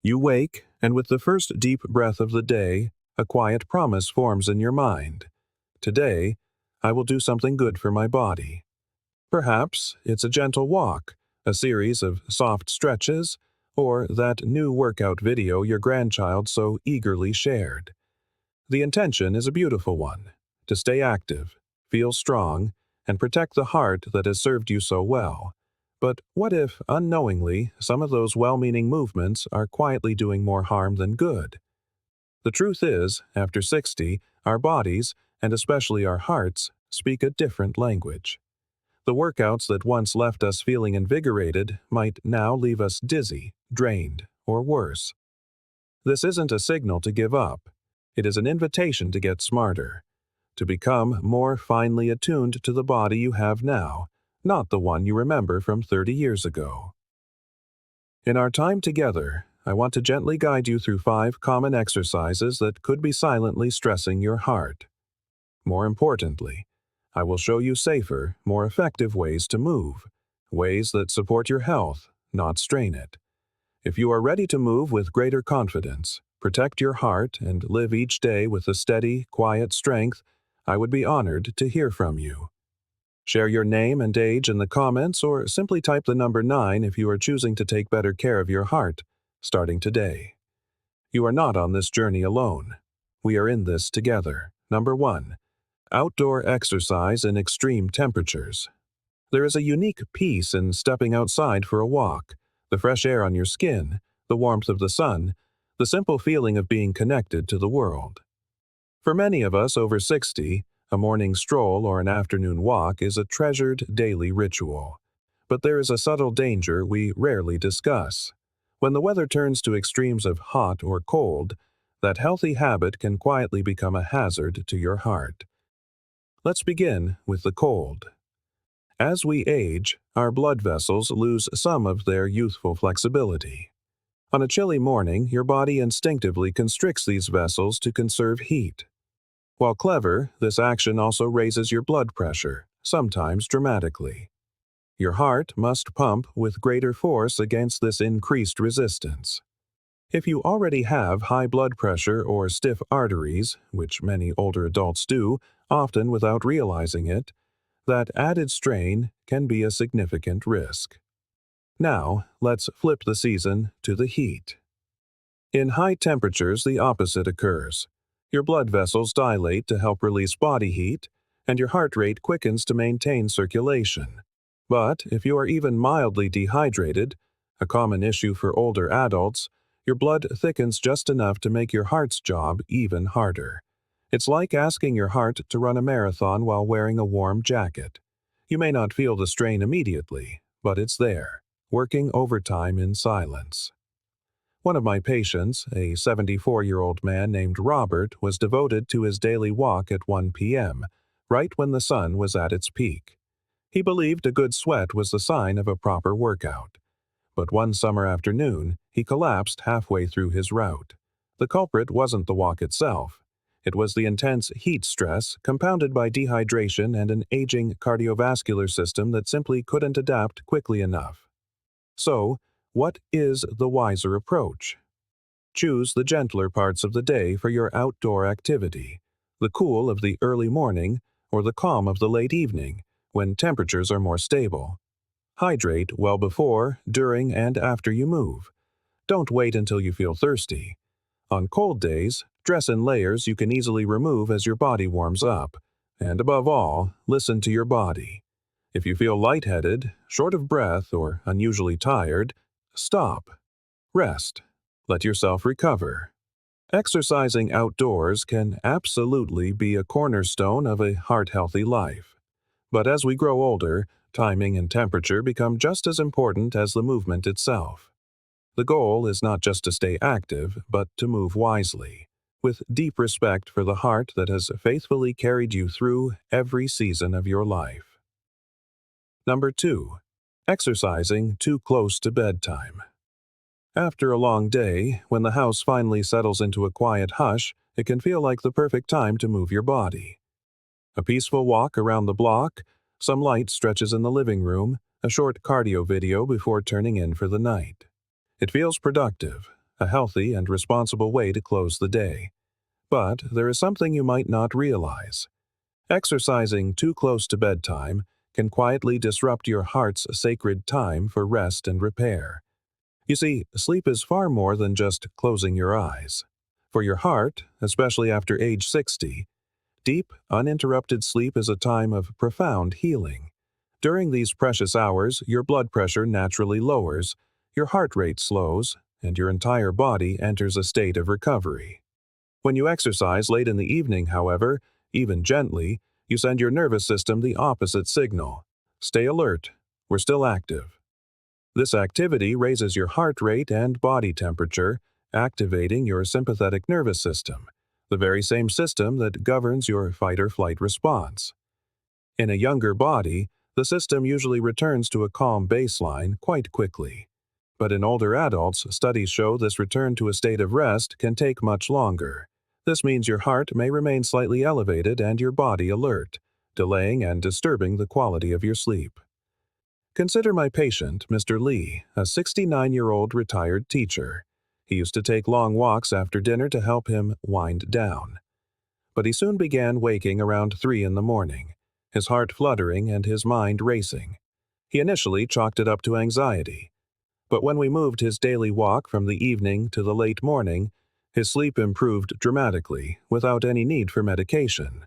You wake, and with the first deep breath of the day, a quiet promise forms in your mind. Today, I will do something good for my body. Perhaps it's a gentle walk, a series of soft stretches, or that new workout video your grandchild so eagerly shared. The intention is a beautiful one: to stay active, feel strong, and protect the heart that has served you so well. But what if, unknowingly, some of those well-meaning movements are quietly doing more harm than good? The truth is, after 60, our bodies, and especially our hearts, speak a different language. The workouts that once left us feeling invigorated might now leave us dizzy, drained, or worse. This isn't a signal to give up. It is an invitation to get smarter, to become more finely attuned to the body you have now, not the one you remember from 30 years ago. In our time together, I want to gently guide you through 5 common exercises that could be silently stressing your heart. More importantly, I will show you safer, more effective ways to move, ways that support your health, not strain it. If you are ready to move with greater confidence, protect your heart, and live each day with a steady, quiet strength, I would be honored to hear from you. Share your name and age in the comments, or simply type the number 9 if you are choosing to take better care of your heart, starting today. You are not on this journey alone. We are in this together. Number 1. Outdoor exercise in extreme temperatures. There is a unique peace in stepping outside for a walk, the fresh air on your skin, the warmth of the sun, the simple feeling of being connected to the world. For many of us over 60, a morning stroll or an afternoon walk is a treasured daily ritual. But there is a subtle danger we rarely discuss. When the weather turns to extremes of hot or cold, that healthy habit can quietly become a hazard to your heart. Let's begin with the cold. As we age, our blood vessels lose some of their youthful flexibility. On a chilly morning, your body instinctively constricts these vessels to conserve heat. While clever, this action also raises your blood pressure, sometimes dramatically. Your heart must pump with greater force against this increased resistance. If you already have high blood pressure or stiff arteries, which many older adults do, often without realizing it, that added strain can be a significant risk. Now, let's flip the season to the heat. In high temperatures, the opposite occurs. Your blood vessels dilate to help release body heat, and your heart rate quickens to maintain circulation. But if you are even mildly dehydrated, a common issue for older adults, your blood thickens just enough to make your heart's job even harder. It's like asking your heart to run a marathon while wearing a warm jacket. You may not feel the strain immediately, but it's there, working overtime in silence. One of my patients, a 74-year-old man named Robert, was devoted to his daily walk at 1 p.m., right when the sun was at its peak. He believed a good sweat was the sign of a proper workout. But one summer afternoon, he collapsed halfway through his route. The culprit wasn't the walk itself. It was the intense heat stress compounded by dehydration and an aging cardiovascular system that simply couldn't adapt quickly enough. So, what is the wiser approach? Choose the gentler parts of the day for your outdoor activity, the cool of the early morning or the calm of the late evening, when temperatures are more stable. Hydrate well before, during, and after you move. Don't wait until you feel thirsty. On cold days, dress in layers you can easily remove as your body warms up. And above all, listen to your body. If you feel lightheaded, short of breath, or unusually tired, stop. Rest. Let yourself recover. Exercising outdoors can absolutely be a cornerstone of a heart-healthy life. But as we grow older, timing and temperature become just as important as the movement itself. The goal is not just to stay active, but to move wisely, with deep respect for the heart that has faithfully carried you through every season of your life. Number 2. Exercising too close to bedtime. After a long day, when the house finally settles into a quiet hush, it can feel like the perfect time to move your body. A peaceful walk around the block, some light stretches in the living room, a short cardio video before turning in for the night. It feels productive, a healthy and responsible way to close the day. But there is something you might not realize. Exercising too close to bedtime can quietly disrupt your heart's sacred time for rest and repair. You see, sleep is far more than just closing your eyes. For your heart, especially after age 60, deep, uninterrupted sleep is a time of profound healing. During these precious hours, your blood pressure naturally lowers, your heart rate slows, and your entire body enters a state of recovery. When you exercise late in the evening, however, even gently, you send your nervous system the opposite signal. Stay alert. We're still active. This activity raises your heart rate and body temperature, activating your sympathetic nervous system, the very same system that governs your fight-or-flight response. In a younger body, the system usually returns to a calm baseline quite quickly. But in older adults, studies show this return to a state of rest can take much longer. This means your heart may remain slightly elevated and your body alert, delaying and disturbing the quality of your sleep. Consider my patient, Mr. Lee, a 69-year-old retired teacher. He used to take long walks after dinner to help him wind down. But he soon began waking around 3 in the morning, his heart fluttering and his mind racing. He initially chalked it up to anxiety. But when we moved his daily walk from the evening to the late morning, his sleep improved dramatically without any need for medication.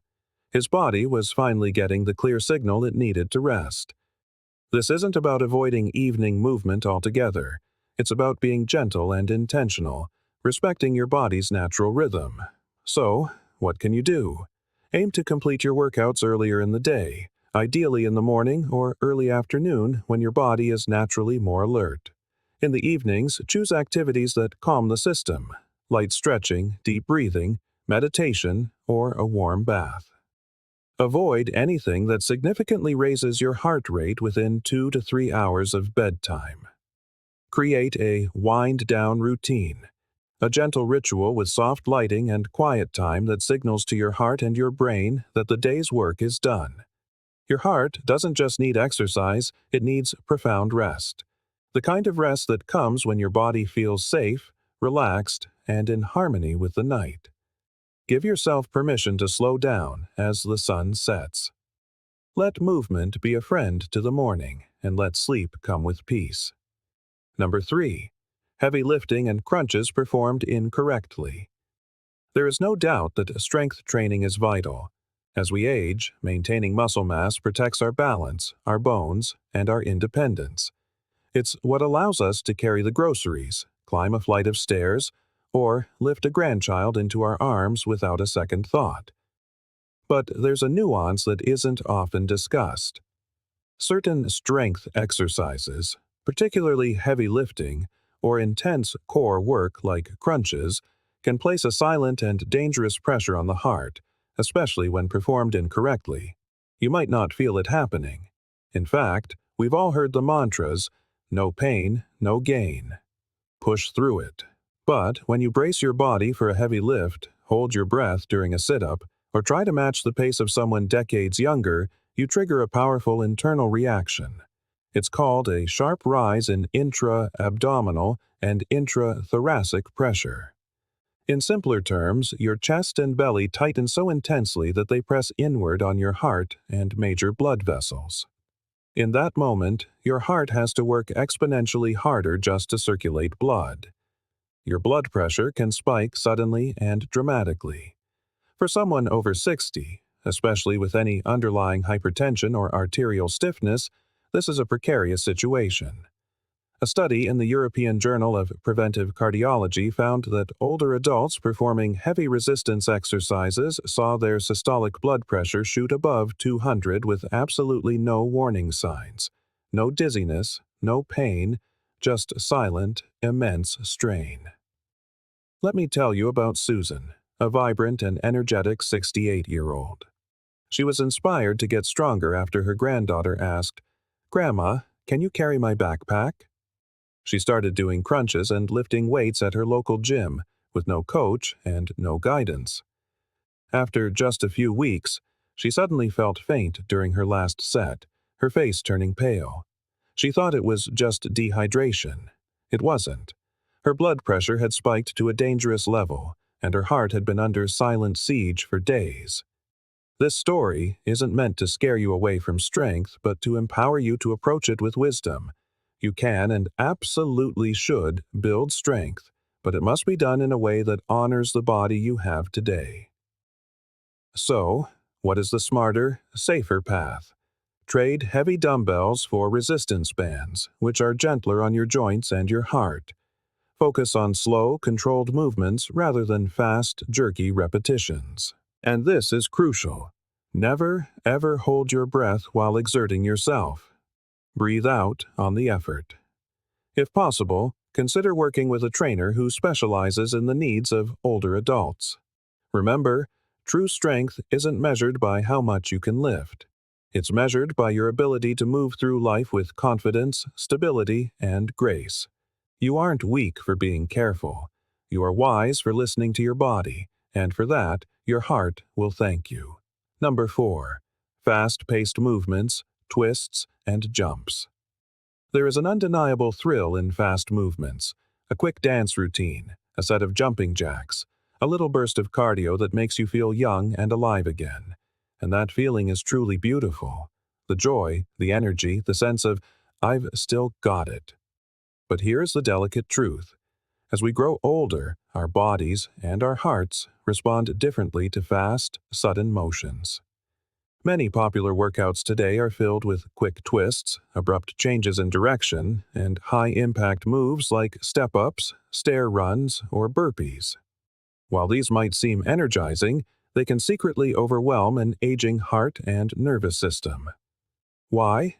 His body was finally getting the clear signal it needed to rest. This isn't about avoiding evening movement altogether. It's about being gentle and intentional, respecting your body's natural rhythm. So, what can you do? Aim to complete your workouts earlier in the day, ideally in the morning or early afternoon when your body is naturally more alert. In the evenings, choose activities that calm the system: light stretching, deep breathing, meditation, or a warm bath. Avoid anything that significantly raises your heart rate within 2 to 3 hours of bedtime. Create a wind-down routine, a gentle ritual with soft lighting and quiet time that signals to your heart and your brain that the day's work is done. Your heart doesn't just need exercise, it needs profound rest. The kind of rest that comes when your body feels safe, relaxed, and in harmony with the night. Give yourself permission to slow down as the sun sets. Let movement be a friend to the morning, and let sleep come with peace. Number 3. Heavy lifting and crunches performed incorrectly. There is no doubt that strength training is vital. As we age, maintaining muscle mass protects our balance, our bones, and our independence. It's what allows us to carry the groceries, climb a flight of stairs, or lift a grandchild into our arms without a second thought. But there's a nuance that isn't often discussed. Certain strength exercises, particularly heavy lifting or intense core work like crunches, can place a silent and dangerous pressure on the heart, especially when performed incorrectly. You might not feel it happening. In fact, we've all heard the mantras, no pain, no gain. Push through it. But when you brace your body for a heavy lift, hold your breath during a sit-up, or try to match the pace of someone decades younger, you trigger a powerful internal reaction. It's called a sharp rise in intra-abdominal and intrathoracic pressure. In simpler terms, your chest and belly tighten so intensely that they press inward on your heart and major blood vessels. In that moment, your heart has to work exponentially harder just to circulate blood. Your blood pressure can spike suddenly and dramatically. For someone over 60, especially with any underlying hypertension or arterial stiffness, this is a precarious situation. A study in the European Journal of Preventive Cardiology found that older adults performing heavy resistance exercises saw their systolic blood pressure shoot above 200 with absolutely no warning signs, no dizziness, no pain, just silent, immense strain. Let me tell you about Susan, a vibrant and energetic 68-year-old. She was inspired to get stronger after her granddaughter asked, "Grandma, can you carry my backpack?" She started doing crunches and lifting weights at her local gym, with no coach and no guidance. After just a few weeks, she suddenly felt faint during her last set, her face turning pale. She thought it was just dehydration. It wasn't. Her blood pressure had spiked to a dangerous level, and her heart had been under silent siege for days. This story isn't meant to scare you away from strength, but to empower you to approach it with wisdom. You can and absolutely should build strength, but it must be done in a way that honors the body you have today. So, what is the smarter, safer path? Trade heavy dumbbells for resistance bands, which are gentler on your joints and your heart. Focus on slow, controlled movements rather than fast, jerky repetitions. And this is crucial. Never, ever hold your breath while exerting yourself. Breathe out on the effort. If possible, consider working with a trainer who specializes in the needs of older adults. Remember, true strength isn't measured by how much you can lift. It's measured by your ability to move through life with confidence, stability, and grace. You aren't weak for being careful. You are wise for listening to your body, and for that, your heart will thank you. Number 4. Fast-paced movements, twists, and jumps. There is an undeniable thrill in fast movements, a quick dance routine, a set of jumping jacks, a little burst of cardio that makes you feel young and alive again. And that feeling is truly beautiful. The joy, the energy, the sense of, I've still got it. But here's the delicate truth. As we grow older, our bodies and our hearts respond differently to fast, sudden motions. Many popular workouts today are filled with quick twists, abrupt changes in direction, and high-impact moves like step-ups, stair runs, or burpees. While these might seem energizing, they can secretly overwhelm an aging heart and nervous system. Why?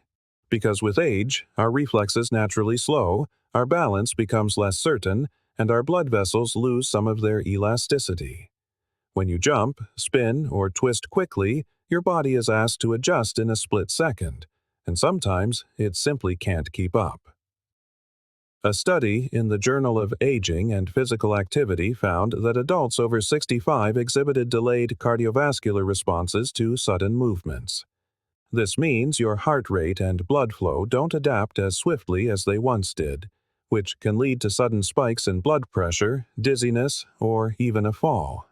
Because with age, our reflexes naturally slow, our balance becomes less certain, and our blood vessels lose some of their elasticity. When you jump, spin, or twist quickly, your body is asked to adjust in a split second, and sometimes it simply can't keep up. A study in the Journal of Aging and Physical Activity found that adults over 65 exhibited delayed cardiovascular responses to sudden movements. This means your heart rate and blood flow don't adapt as swiftly as they once did, which can lead to sudden spikes in blood pressure, dizziness, or even a fall.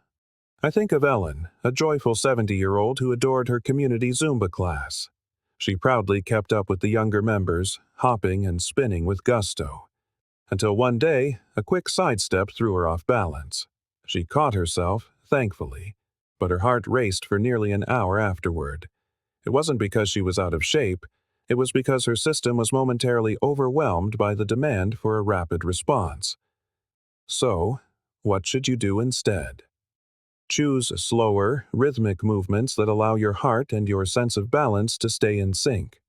I think of Ellen, a joyful 70-year-old who adored her community Zumba class. She proudly kept up with the younger members, hopping and spinning with gusto. Until one day, a quick sidestep threw her off balance. She caught herself, thankfully, but her heart raced for nearly an hour afterward. It wasn't because she was out of shape, it was because her system was momentarily overwhelmed by the demand for a rapid response. So, what should you do instead? Choose slower, rhythmic movements that allow your heart and your sense of balance to stay in sync.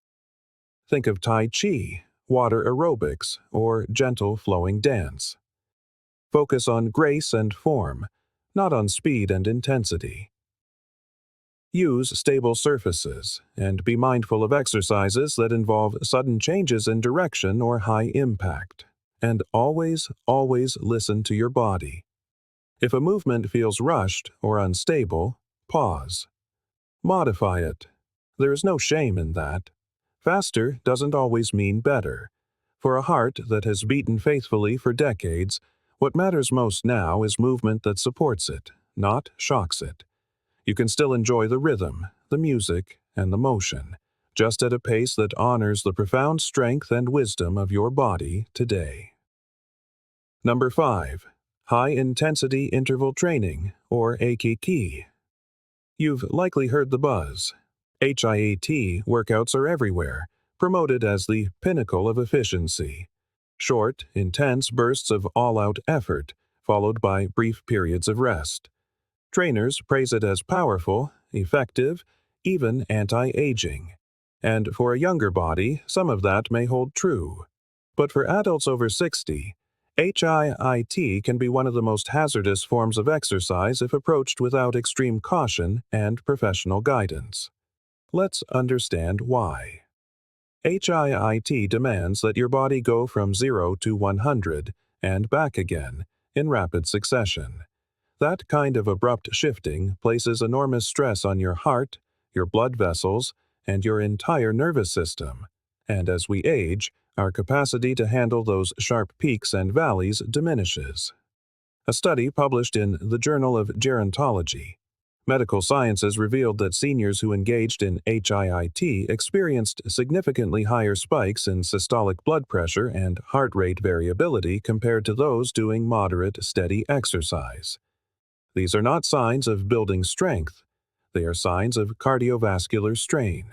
Think of Tai Chi, water aerobics, or gentle flowing dance. Focus on grace and form, not on speed and intensity. Use stable surfaces, and be mindful of exercises that involve sudden changes in direction or high impact. And always, always listen to your body. If a movement feels rushed or unstable, pause. Modify it. There is no shame in that. Faster doesn't always mean better. For a heart that has beaten faithfully for decades, what matters most now is movement that supports it, not shocks it. You can still enjoy the rhythm, the music, and the motion, just at a pace that honors the profound strength and wisdom of your body today. Number 5. High-intensity interval training, or AKT. You've likely heard the buzz. HIIT workouts are everywhere, promoted as the pinnacle of efficiency. Short, intense bursts of all-out effort, followed by brief periods of rest. Trainers praise it as powerful, effective, even anti-aging. And for a younger body, some of that may hold true. But for adults over 60, HIIT can be one of the most hazardous forms of exercise if approached without extreme caution and professional guidance. Let's understand why. HIIT demands that your body go from 0 to 100 and back again in rapid succession. That kind of abrupt shifting places enormous stress on your heart, your blood vessels, and your entire nervous system. And as we age, Our capacity to handle those sharp peaks and valleys diminishes. A study published in the Journal of Gerontology, Medical Sciences revealed that seniors who engaged in HIIT experienced significantly higher spikes in systolic blood pressure and heart rate variability compared to those doing moderate, steady exercise. These are not signs of building strength. They are signs of cardiovascular strain.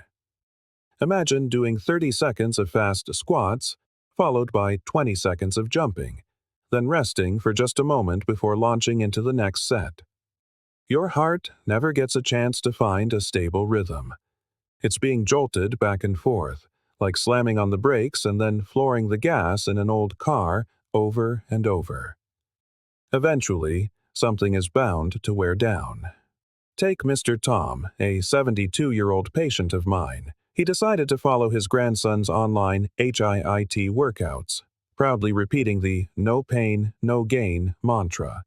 Imagine doing 30 seconds of fast squats, followed by 20 seconds of jumping, then resting for just a moment before launching into the next set. Your heart never gets a chance to find a stable rhythm. It's being jolted back and forth, like slamming on the brakes and then flooring the gas in an old car over and over. Eventually, something is bound to wear down. Take Mr. Tom, a 72-year-old patient of mine. He decided to follow his grandson's online HIIT workouts, proudly repeating the "no pain, no gain" mantra.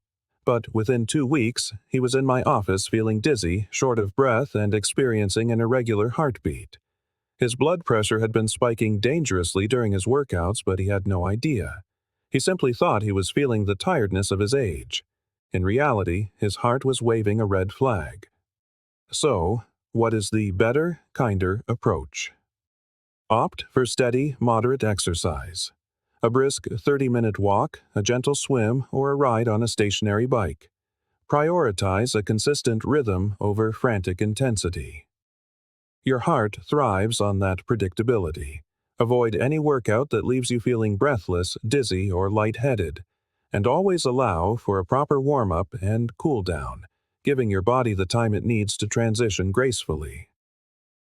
But within 2 weeks, he was in my office feeling dizzy, short of breath, and experiencing an irregular heartbeat. His blood pressure had been spiking dangerously during his workouts, but he had no idea. He simply thought he was feeling the tiredness of his age. In reality, his heart was waving a red flag. So, what is the better, kinder approach? Opt for steady, moderate exercise. A brisk 30-minute walk, a gentle swim, or a ride on a stationary bike. Prioritize a consistent rhythm over frantic intensity. Your heart thrives on that predictability. Avoid any workout that leaves you feeling breathless, dizzy, or lightheaded, and always allow for a proper warm-up and cool-down, giving your body the time it needs to transition gracefully.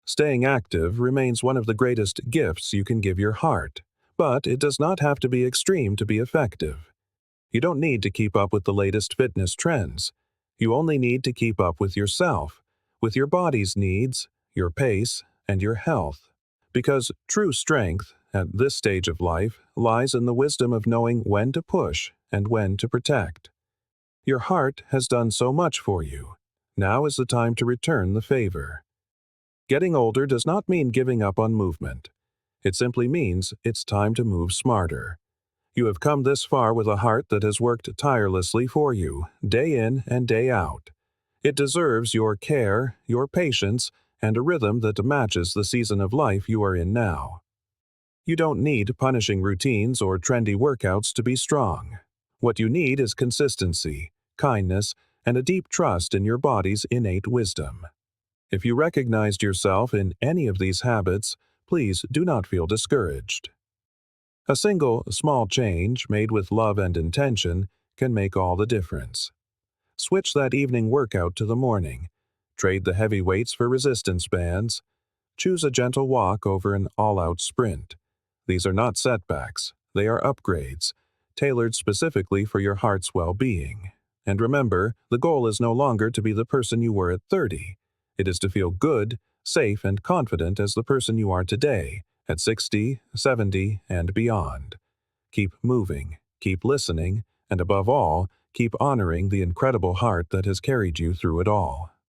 Staying active remains one of the greatest gifts you can give your heart, but it does not have to be extreme to be effective. You don't need to keep up with the latest fitness trends. You only need to keep up with yourself, with your body's needs, your pace, and your health. Because true strength, at this stage of life, lies in the wisdom of knowing when to push and when to protect. Your heart has done so much for you. Now is the time to return the favor. Getting older does not mean giving up on movement. It simply means it's time to move smarter. You have come this far with a heart that has worked tirelessly for you, day in and day out. It deserves your care, your patience, and a rhythm that matches the season of life you are in now. You don't need punishing routines or trendy workouts to be strong. What you need is consistency, kindness, and a deep trust in your body's innate wisdom. If you recognized yourself in any of these habits, please do not feel discouraged. A single, small change made with love and intention can make all the difference. Switch that evening workout to the morning. Trade the heavy weights for resistance bands. Choose a gentle walk over an all-out sprint. These are not setbacks, they are upgrades, tailored specifically for your heart's well-being. And remember, the goal is no longer to be the person you were at 30. It is to feel good, safe, and confident as the person you are today, at 60, 70, and beyond. Keep moving, keep listening, and above all, keep honoring the incredible heart that has carried you through it all.